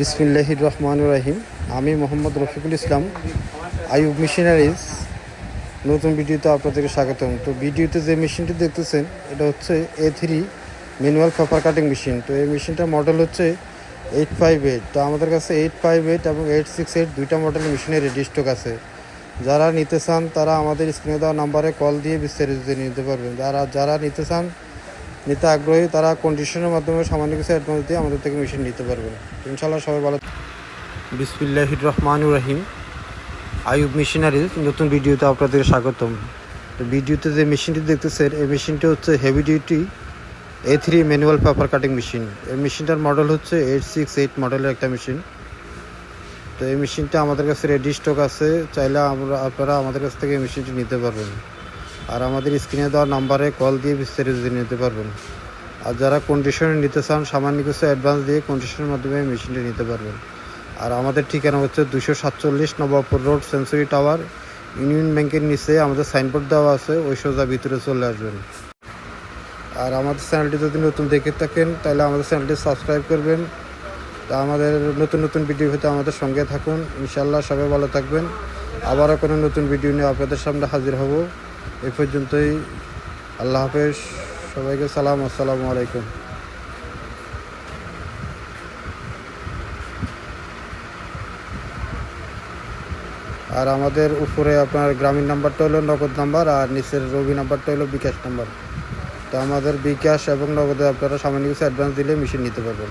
বিসমিল্লাহির রহমানির রহিম। আমি মোহাম্মদ রফিকুল ইসলাম, আইয়ুব মেশিনারিজ নতুন ভিডিওতে আপনাদেরকে স্বাগতম। তো ভিডিওতে যে মেশিনটি দেখতেছেন এটা হচ্ছে A3 manual paper cutting machine. তো এই মেশিনটার মডেল হচ্ছে 858। তো আমাদের কাছে 858 এবং 868 দুইটা মডেলের মেশিনের রেডি স্টক আছে। যারা নিতে চান তারা আমাদের স্ক্রিনে দেওয়া নাম্বারে কল দিয়ে বিস্তারিত জেনে নিতে পারবেন। যারা নিতে চান, নিতে আগ্রহী, তারা কন্ডিশনের মাধ্যমে সামান্য কিছু অ্যাডভান্স দিয়ে আমাদের থেকে মেশিন নিতে পারবেন। ইনশাআল্লাহ সবাই ভালো। বিসমিল্লাহির রহমানির রহিম, আইয়ুব মেশিনারিজ নতুন ভিডিওতে আপনাদের স্বাগতম। তো ভিডিওতে যে মেশিনটি দেখতেছেন এই মেশিনটি হচ্ছে heavy duty A3 manual paper cutting machine. এই মেশিনটার মডেল হচ্ছে 868 মডেলের একটা মেশিন। তো এই মেশিনটা আমাদের কাছে রেডি স্টক আছে, চাইলে আপনারা আমাদের কাছ থেকে এই মেশিনটি নিতে পারবেন। আর আমাদের স্ক্রিনে দেওয়া নাম্বারে কল দিয়ে বিস্তারিত নিতে পারবেন। আর যারা কন্ডিশনে নিতে চান, সামান্য কিছু অ্যাডভান্স দিয়ে কন্ডিশনের মাধ্যমে মেশিনটি নিতে পারবেন। আর আমাদের ঠিকানা হচ্ছে 247 Nawabpur road, century tower, union ব্যাংকের নিচে আমাদের সাইনবোর্ড দেওয়া আছে, ওই সোজা ভিতরে চলে আসবেন। আর আমাদের চ্যানেলটি যদি নতুন দেখে থাকেন তাহলে আমাদের চ্যানেলটি সাবস্ক্রাইব করবেন। তা আমাদের নতুন নতুন ভিডিও হতে আমাদের সঙ্গে থাকুন। ইনশাআল্লাহ সবাই ভালো থাকবেন। আবারও কোনো নতুন ভিডিও নিয়ে আপনাদের সামনে হাজির হব। এই পর্যন্তই, আল্লাহ হাফেজ, সবাইকে সালাম, আসসালামু আলাইকুম। আর আমাদের উপরে আপনার গ্রামীণ নাম্বারটা হলো নগদ নাম্বার, আর নিচের রবি নাম্বারটা হলো বিকাশ নাম্বার। তো আমাদের বিকাশ এবং নগদে আপনারা সামান্য কিছু অ্যাডভান্স দিলে মেশিন নিতে পারবেন।